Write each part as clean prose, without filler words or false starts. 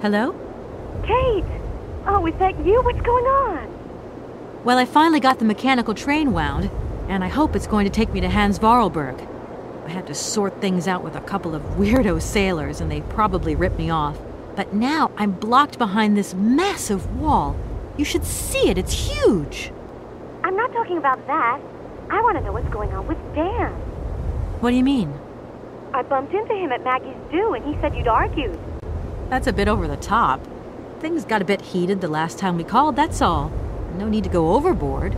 Hello? Kate! Oh, is that you? What's going on? Well, I finally got the mechanical train wound, and I hope it's going to take me to Hans Vorarlberg. I had to sort things out with a couple of weirdo sailors, and they probably ripped me off. But now I'm blocked behind this massive wall. You should see it, it's huge! I'm not talking about that. I want to know what's going on with Dan. What do you mean? I bumped into him at Maggie's do, and he said you'd argued. That's a bit over the top. Things got a bit heated the last time we called, that's all. No need to go overboard.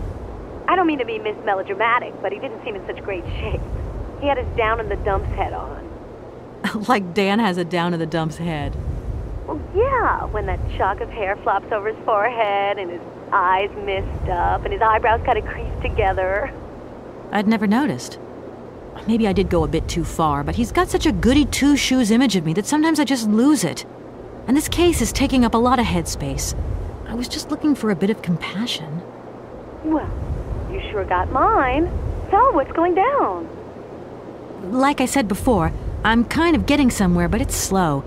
I don't mean to be Miss Melodramatic, but he didn't seem in such great shape. He had his down-in-the-dumps head on. Like Dan has a down-in-the-dumps head. Well, yeah, when that shock of hair flops over his forehead, and his eyes mist up, and his eyebrows kind of creased together. I'd never noticed. Maybe I did go a bit too far, but he's got such a goody-two-shoes image of me that sometimes I just lose it. And this case is taking up a lot of headspace. I was just looking for a bit of compassion. Well, you sure got mine. So, what's going down? Like I said before, I'm kind of getting somewhere, but it's slow.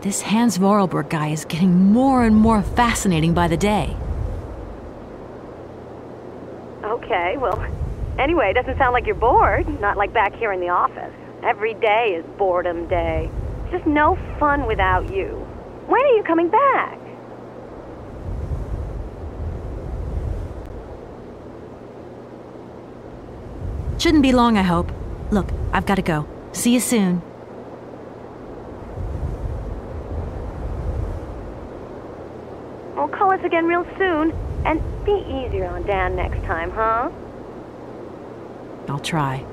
This Hans Vorarlberg guy is getting more and more fascinating by the day. Okay, well, anyway, it doesn't sound like you're bored. Not like back here in the office. Every day is boredom day. It's just no fun without you. When are you coming back? Shouldn't be long, I hope. Look, I've got to go. See you soon. Well, call us again real soon. And be easier on Dan next time, huh? I'll try.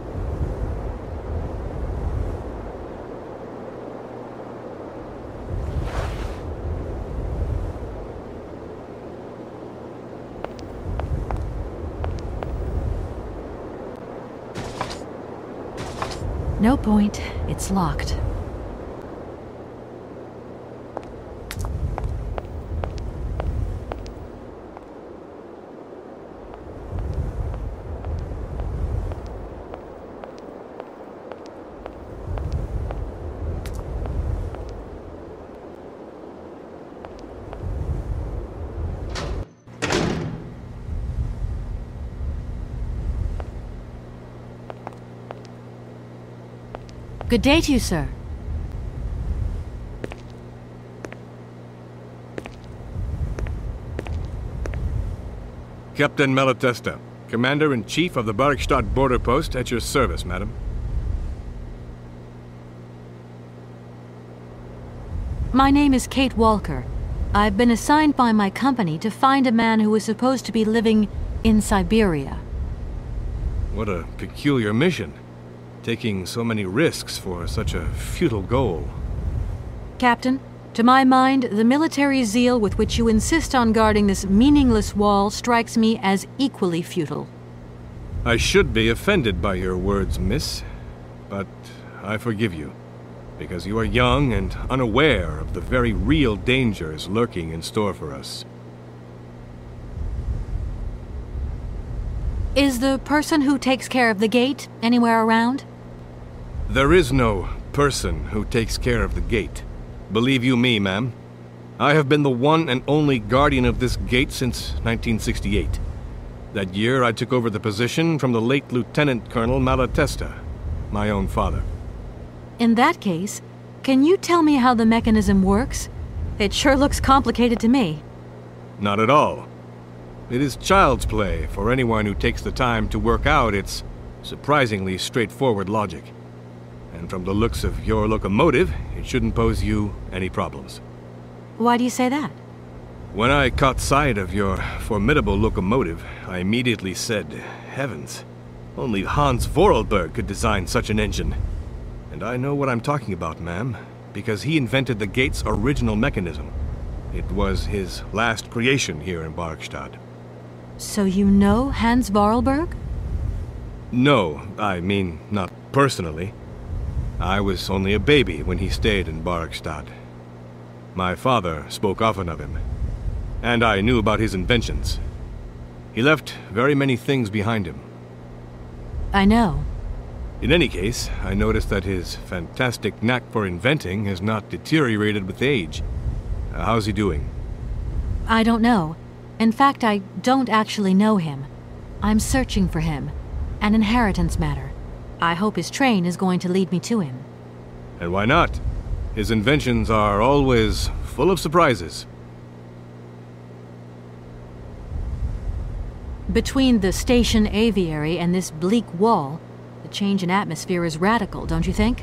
No point. It's locked. Good day to you, sir. Captain Malatesta, Commander-in-Chief of the Barkstadt border post, at your service, madam. My name is Kate Walker. I've been assigned by my company to find a man who is supposed to be living in Syberia. What a peculiar mission. Taking so many risks for such a futile goal. Captain, to my mind, the military zeal with which you insist on guarding this meaningless wall strikes me as equally futile. I should be offended by your words, miss, but I forgive you, because you are young and unaware of the very real dangers lurking in store for us. Is the person who takes care of the gate anywhere around? There is no person who takes care of the gate. Believe you me, ma'am. I have been the one and only guardian of this gate since 1968. That year I took over the position from the late Lieutenant Colonel Malatesta, my own father. In that case, can you tell me how the mechanism works? It sure looks complicated to me. Not at all. It is child's play for anyone who takes the time to work out its surprisingly straightforward logic. And from the looks of your locomotive, it shouldn't pose you any problems. Why do you say that? When I caught sight of your formidable locomotive, I immediately said, heavens, only Hans Vorarlberg could design such an engine. And I know what I'm talking about, ma'am, because he invented the gate's original mechanism. It was his last creation here in Barkstadt. So you know Hans Vorarlberg? No, I mean, not personally. I was only a baby when he stayed in Barkstadt. My father spoke often of him, and I knew about his inventions. He left very many things behind him. I know. In any case, I noticed that his fantastic knack for inventing has not deteriorated with age. How's he doing? I don't know. In fact, I don't actually know him. I'm searching for him. An inheritance matter. I hope his train is going to lead me to him. And why not? His inventions are always full of surprises. Between the station aviary and this bleak wall, the change in atmosphere is radical, don't you think?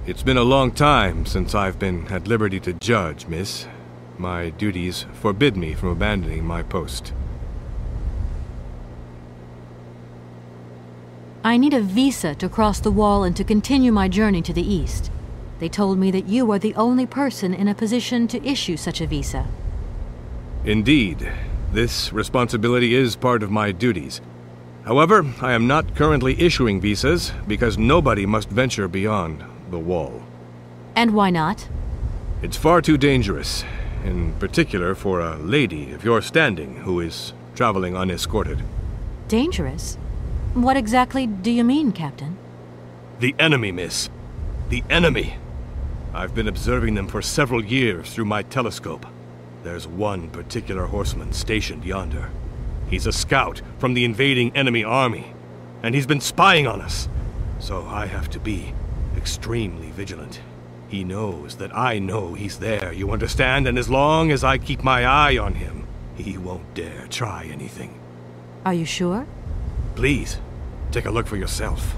It's been a long time since I've been at liberty to judge, miss. My duties forbid me from abandoning my post. I need a visa to cross the wall and to continue my journey to the east. They told me that you are the only person in a position to issue such a visa. Indeed. This responsibility is part of my duties. However, I am not currently issuing visas because nobody must venture beyond the wall. And why not? It's far too dangerous, in particular for a lady of your standing who is traveling unescorted. Dangerous? What exactly do you mean, Captain? The enemy, miss. The enemy. I've been observing them for several years through my telescope. There's one particular horseman stationed yonder. He's a scout from the invading enemy army, and he's been spying on us. So I have to be extremely vigilant. He knows that I know he's there, you understand? And as long as I keep my eye on him, he won't dare try anything. Are you sure? Please, take a look for yourself.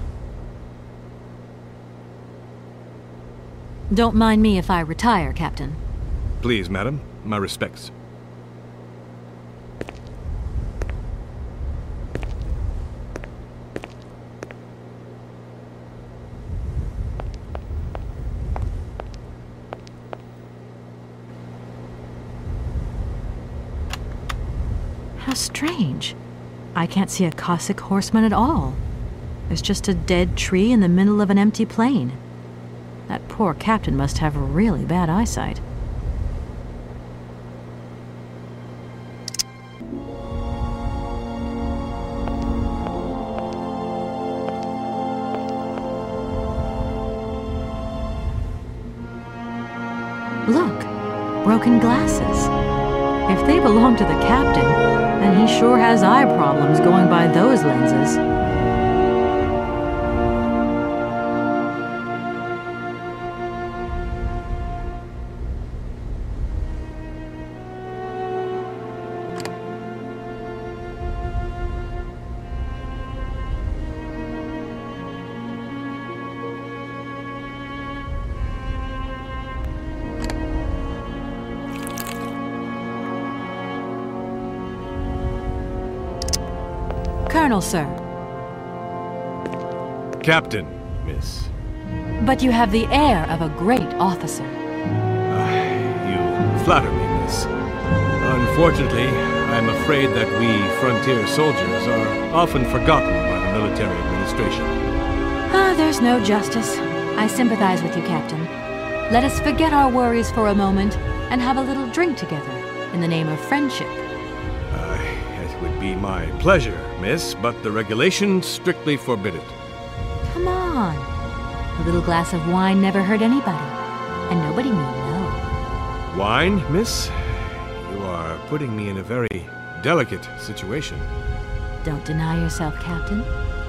Don't mind me if I retire, Captain. Please, madam. My respects. How strange. I can't see a Cossack horseman at all. There's just a dead tree in the middle of an empty plain. That poor captain must have really bad eyesight. Look, broken glasses. If they belong to the captain, then he sure has eye problems going by those lenses. Colonel, sir. Captain, miss. But you have the air of a great officer. You flatter me, miss. Unfortunately, I'm afraid that we frontier soldiers are often forgotten by the military administration. There's no justice. I sympathize with you, Captain. Let us forget our worries for a moment and have a little drink together in the name of friendship. It would be my pleasure, miss, but the regulations strictly forbid it. Come on. A little glass of wine never hurt anybody, and nobody need know. Wine, miss? You are putting me in a very delicate situation. Don't deny yourself, Captain.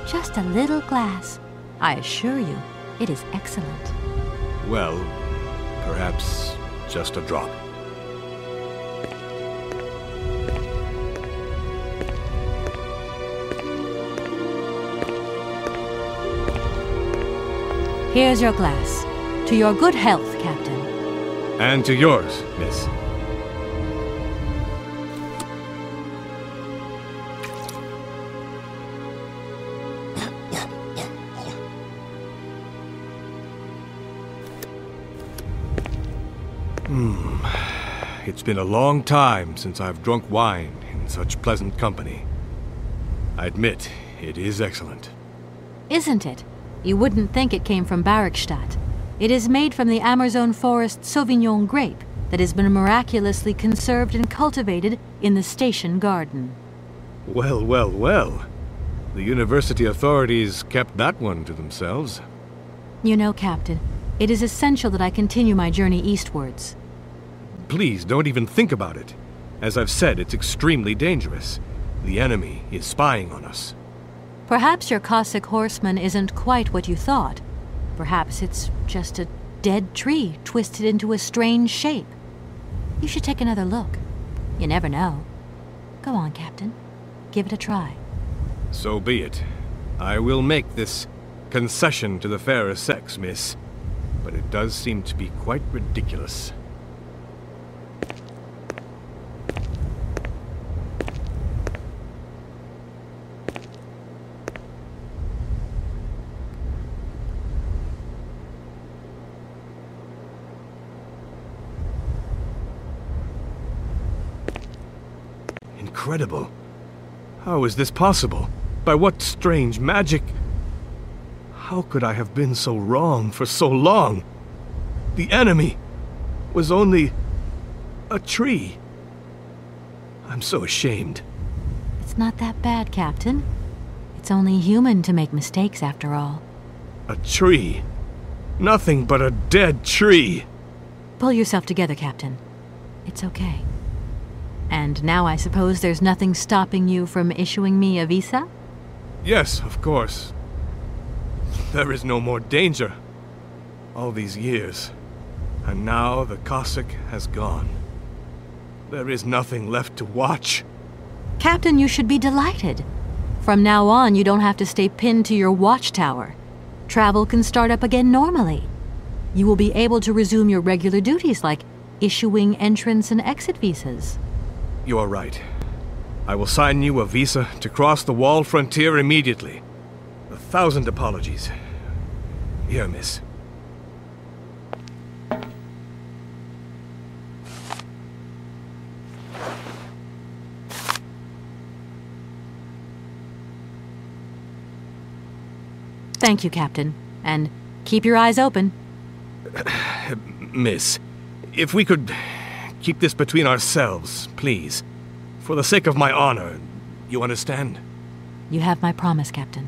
Just a little glass. I assure you, it is excellent. Well, perhaps just a drop. Here's your glass. To your good health, Captain. And to yours, miss. It's been a long time since I've drunk wine in such pleasant company. I admit, it is excellent. Isn't it? You wouldn't think it came from Barrickstadt. It is made from the Amazon forest Sauvignon grape that has been miraculously conserved and cultivated in the station garden. Well, well, well. The university authorities kept that one to themselves. You know, Captain, it is essential that I continue my journey eastwards. please don't even think about it. As I've said, it's extremely dangerous. The enemy is spying on us. Perhaps your Cossack horseman isn't quite what you thought. Perhaps it's just a dead tree twisted into a strange shape. You should take another look. You never know. Go on, Captain. Give it a try. So be it. I will make this concession to the fairer sex, miss. But it does seem to be quite ridiculous. Incredible. How is this possible? By what strange magic? How could I have been so wrong for so long? The enemy was only a tree. I'm so ashamed. It's not that bad, Captain. It's only human to make mistakes, after all. A tree. Nothing but a dead tree. Pull yourself together, Captain. It's okay. And now I suppose there's nothing stopping you from issuing me a visa? Yes, of course. There is no more danger. All these years, and now the Cossack has gone. There is nothing left to watch. Captain, you should be delighted. From now on, you don't have to stay pinned to your watchtower. Travel can start up again normally. You will be able to resume your regular duties like issuing entrance and exit visas. You are right. I will sign you a visa to cross the wall frontier immediately. 1,000 apologies. Here, miss. Thank you, Captain. And keep your eyes open. Miss, if we could keep this between ourselves, please. For the sake of my honor, you understand? You have my promise, Captain.